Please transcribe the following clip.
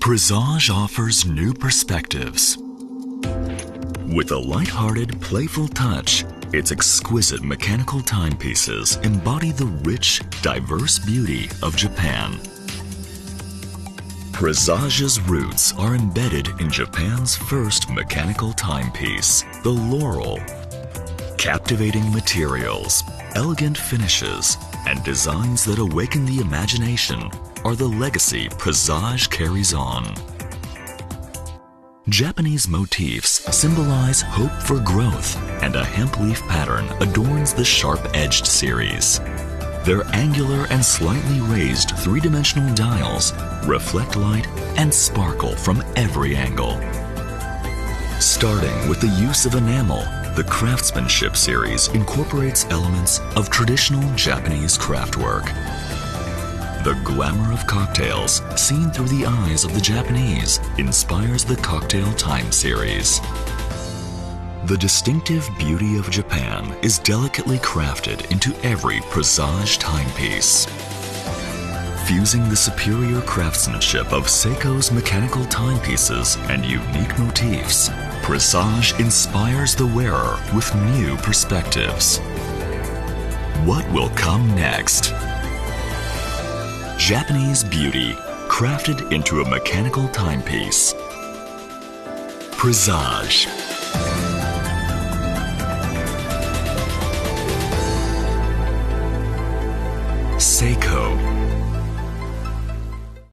Presage offers new perspectives. With a light-hearted, playful touch, its exquisite mechanical timepieces embody the rich, diverse beauty of Japan. Presage's roots are embedded in Japan's first mechanical timepiece, the laurel. Captivating materials, elegant finishes, and designs that awaken the imagination are the legacy Presage carries on. Japanese motifs symbolize hope for growth, and a hemp leaf pattern adorns the sharp-edged series. Their angular and slightly raised three-dimensional dials reflect light and sparkle from every angle. Starting with the use of enamel, the craftsmanship series incorporates elements of traditional Japanese craftwork. The glamour of cocktails, seen through the eyes of the Japanese, inspires the Cocktail Time series. The distinctive beauty of Japan is delicately crafted into every Presage timepiece. Fusing the superior craftsmanship of SEIKO's mechanical timepieces and unique motifs, Presage inspires the wearer with new perspectives. What will come next? Japanese beauty crafted into a mechanical timepiece. Presage. SEIKO.